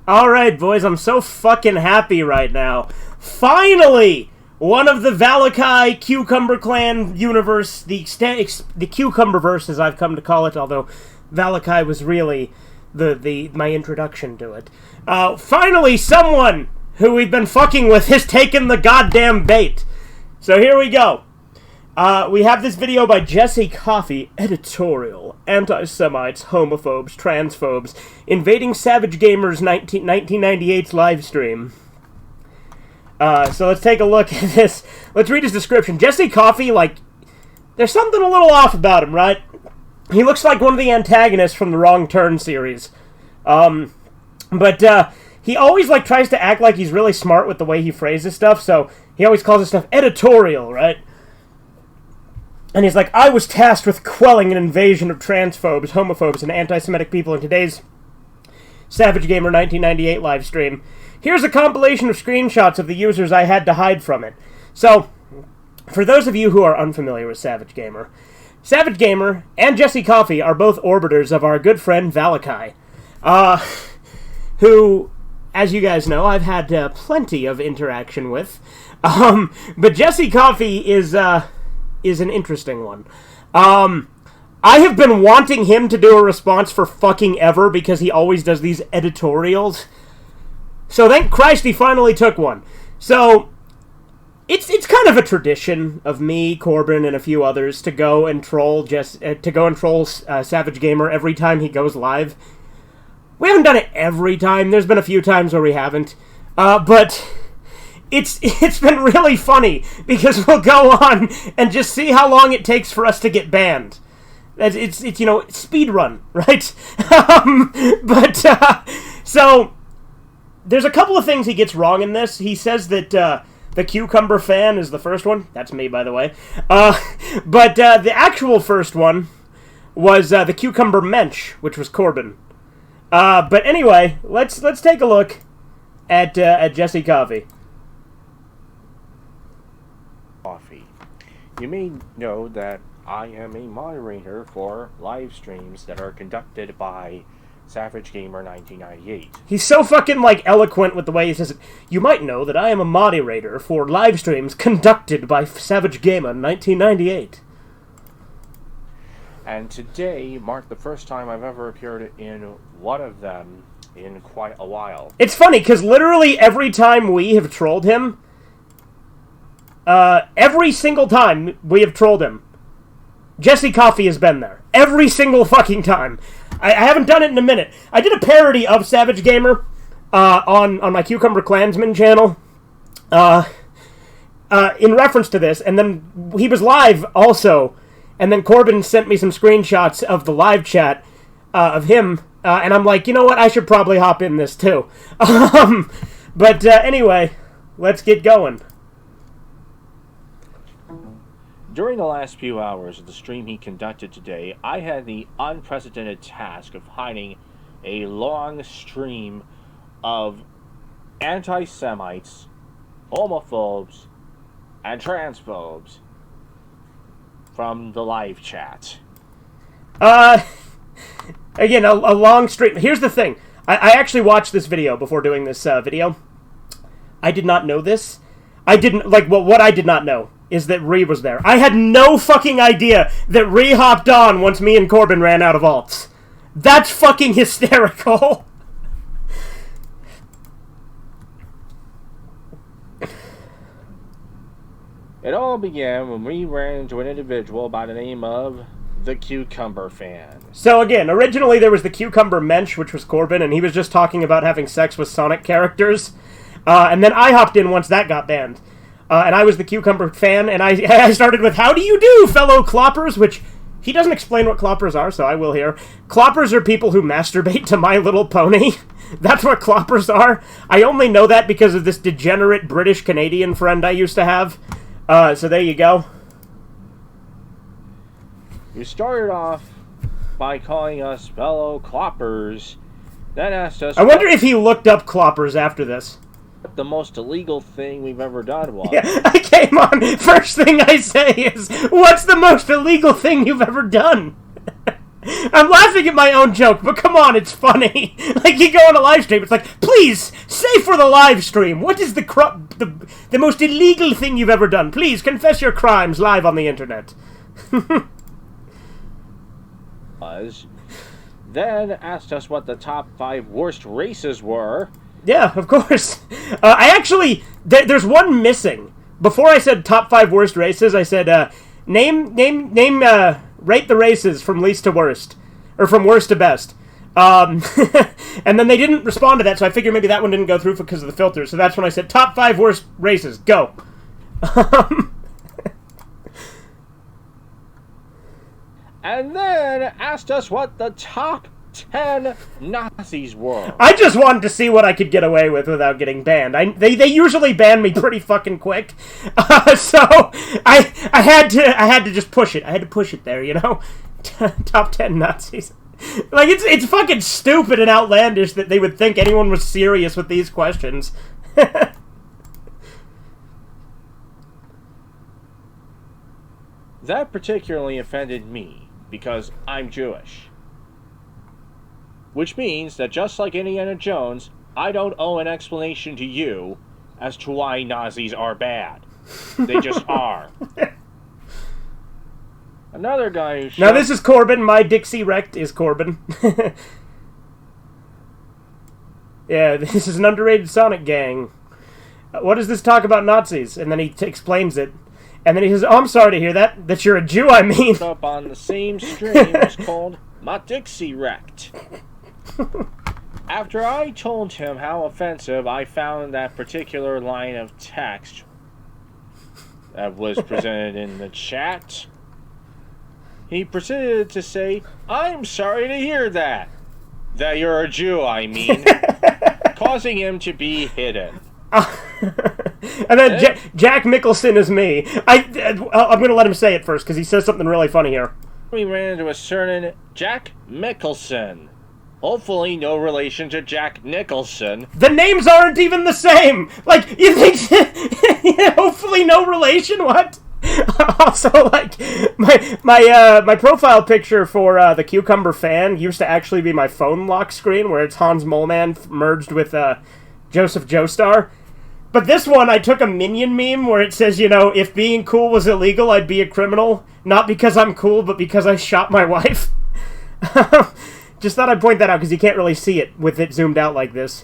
Alright, boys, I'm so fucking happy right now. Finally! One of the Valakai Cucumber Clan universe, the Cucumberverse, as I've come to call it, although Valakai was really my introduction to it. Finally, someone who we've been fucking with has taken the goddamn bait. So here we go. We have this video by Coffey, Editorial, Anti-Semites, Homophobes, Transphobes, Invading Savage Gamer's 1998's live stream. So let's take a look at this. Let's read his description. Coffey, there's something a little off about him, right? He looks like one of the antagonists from the Wrong Turn series. But he always, tries to act like he's really smart with the way he phrases stuff, so he always calls his stuff editorial, right? And he's like, I was tasked with quelling an invasion of transphobes, homophobes, and anti-Semitic people in today's Savage Gamer 1998 live stream. Here's a compilation of screenshots of the users I had to hide from it. So, for those of you who are unfamiliar with Savage Gamer and Coffey are both orbiters of our good friend Valakai, who, as you guys know, I've had plenty of interaction with. But Coffey is an interesting one. I have been wanting him to do a response for fucking ever because he always does these editorials. So thank Christ he finally took one. So it's kind of a tradition of me, Corbin, and a few others to go and troll Savage Gamer every time he goes live. We haven't done it every time. There's been a few times where we haven't, but it's been really funny because we'll go on and just see how long it takes for us to get banned. It's speed run, right? So there's a couple of things he gets wrong in this. He says that the Cucumber fan is the first one. That's me, by the way. But the actual first one was the Cucumber Mensch, which was Corbin. But anyway, let's take a look at Coffey. You may know that I am a moderator for live streams that are conducted by Savage Gamer 1998. He's so fucking, eloquent with the way he says it. You might know that I am a moderator for live streams conducted by Savage Gamer 1998. And today marked the first time I've ever appeared in one of them in quite a while. It's funny, because literally every time we have trolled him, every single time we have trolled him, Coffey has been there. Every single fucking time. I haven't done it in a minute. I did a parody of Savage Gamer on my Cucumber Klansman channel in reference to this, and then he was live also, and then Corbin sent me some screenshots of the live chat of him, and I'm like, you know what, I should probably hop in this too. But anyway, let's get going. During the last few hours of the stream he conducted today, I had the unprecedented task of hiding a long stream of anti-Semites, homophobes, and transphobes from the live chat. Again, a long stream. Here's the thing. I actually watched this video before doing this video. I did not know this. What I did not know is that Ree was there. I had no fucking idea that Ree hopped on once me and Corbin ran out of alts. That's fucking hysterical. It all began when we ran into an individual by the name of the Cucumber Fan. So again, originally there was the Cucumber Mensch, which was Corbin, and he was just talking about having sex with Sonic characters. And then I hopped in once that got banned. And I was the Cucumber Fan, and I started with, how do you do, fellow cloppers? Which, he doesn't explain what cloppers are, so I will here. Cloppers are people who masturbate to My Little Pony. That's what cloppers are. I only know that because of this degenerate British-Canadian friend I used to have. So there you go. You started off by calling us fellow cloppers, then asked us... I wonder if he looked up cloppers after this. What the most illegal thing we've ever done was. Yeah, I came on. First thing I say is, what's the most illegal thing you've ever done? I'm laughing at my own joke, but come on, it's funny. Like, you go on a live stream, it's like, please, say for the live stream, what is the most illegal thing you've ever done? Please, confess your crimes live on the internet. Then asked us what the top 5 worst races were. Yeah, of course. I actually, there's one missing. Before I said top 5 worst races, I said, rate the races from least to worst. Or from worst to best. And then they didn't respond to that, so I figured maybe that one didn't go through because of the filter. So that's when I said, top 5 worst races, go. And then asked us what the top 10 Nazis were. I just wanted to see what I could get away with without getting banned. They usually ban me pretty fucking quick, so I had to just push it. I had to push it there, you know. Top 10 Nazis. Like it's fucking stupid and outlandish that they would think anyone was serious with these questions. That particularly offended me because I'm Jewish. Which means that just like Indiana Jones, I don't owe an explanation to you as to why Nazis are bad. They just are. Another guy who Now this is Corbin. My Dixie Wrecked is Corbin. Yeah, this is an underrated Sonic gang. What does this talk about Nazis? And then he explains it. And then he says, oh, I'm sorry to hear that. That you're a Jew, I mean. Up on the same stream was called My Dixie Wrecked. After I told him how offensive I found that particular line of text that was presented in the chat, he proceeded to say, I'm sorry to hear that. That you're a Jew, I mean. Causing him to be hidden. And then Jack Mickelson is me. I'm going to let him say it first because he says something really funny here. We ran into a certain Jack Mickelson. Hopefully no relation to Jack Nicholson. The names aren't even the same! Like, you think... hopefully no relation? What? Also, like, my profile picture for the Cucumber fan used to actually be my phone lock screen where it's Hans Moleman merged with Joseph Joestar. But this one, I took a Minion meme where it says, you know, if being cool was illegal, I'd be a criminal. Not because I'm cool, but because I shot my wife. Just thought I'd point that out because you can't really see it with it zoomed out like this.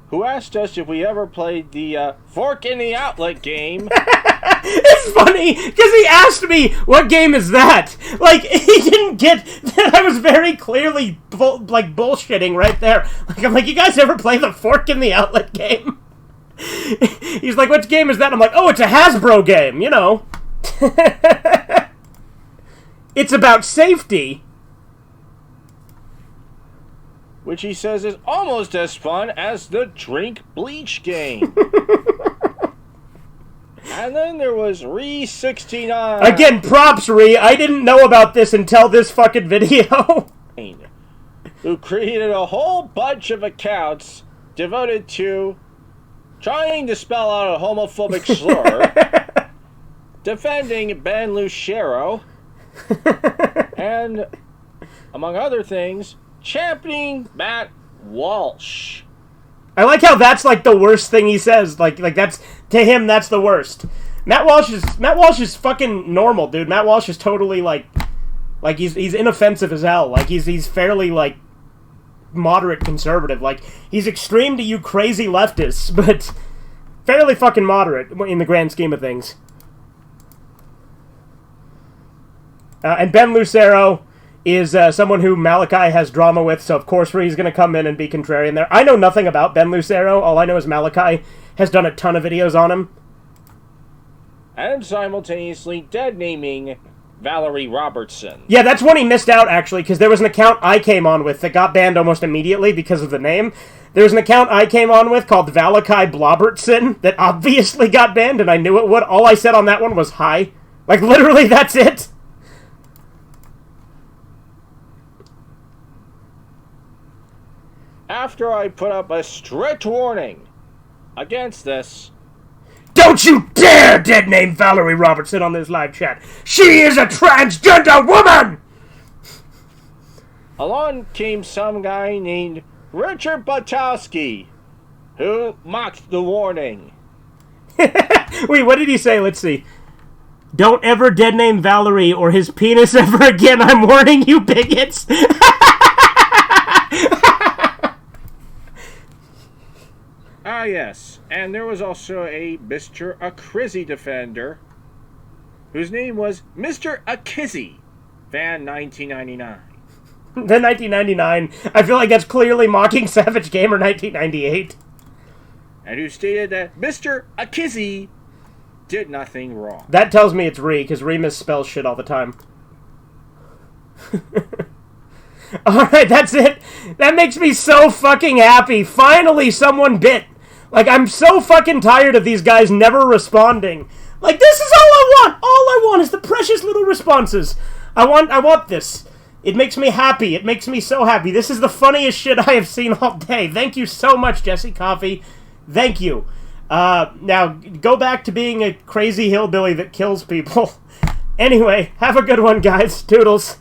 Who asked us if we ever played the Fork in the Outlet game. It's funny, because he asked me, what game is that? Like, he didn't get that I was very clearly, bullshitting right there. Like, I'm like, you guys ever play the Fork in the Outlet game? He's like, what game is that? I'm like, oh, it's a Hasbro game, you know. It's about safety. Which he says is almost as fun as the Drink Bleach game. And then there was Re69. Again, props, Re. I didn't know about this until this fucking video. Who created a whole bunch of accounts devoted to trying to spell out a homophobic slur, defending Ben Lucero, and, among other things, championing Matt Walsh. I like how that's like the worst thing he says. Like that's to him that's the worst. Matt Walsh is fucking normal, dude. Matt Walsh is totally like he's inoffensive as hell. Like he's fairly like moderate conservative. Like he's extreme to you crazy leftists, but fairly fucking moderate in the grand scheme of things. And Ben Lucero is someone who Malachi has drama with, so of course he's going to come in and be contrarian there. I know nothing about Ben Lucero. All I know is Malachi has done a ton of videos on him. And simultaneously dead-naming Valerie Robertson. Yeah, that's one he missed out, actually, because there was an account I came on with that got banned almost immediately because of the name. There was an account I came on with called Valakai Blobbertson that obviously got banned, and I knew it would. All I said on that one was hi. Like, literally, that's it. After I put up a strict warning against this... Don't Don't you dare dead name Valerie Robertson on this live chat. She is a transgender woman! Along came some guy named Richard Butowski, who mocked the warning. Wait, what did he say? Let's see. Don't ever dead name Valerie or his penis ever again. I'm warning you, bigots. Ah, yes. And there was also a Mr. Akrizzy defender, whose name was Mr. Akizzy, fan 1999. The 1999. I feel like that's clearly mocking Savage Gamer 1998. And who stated that Mr. Akizzy did nothing wrong. That tells me it's Ree, because Ree misspells shit all the time. Alright, that's it. That makes me so fucking happy. Finally, someone bit. Like, I'm so fucking tired of these guys never responding. Like, this is all I want. All I want is the precious little responses. I want this. It makes me happy. It makes me so happy. This is the funniest shit I have seen all day. Thank you so much, Jesse Coffey. Thank you. Now, go back to being a crazy hillbilly that kills people. Anyway, have a good one, guys. Toodles.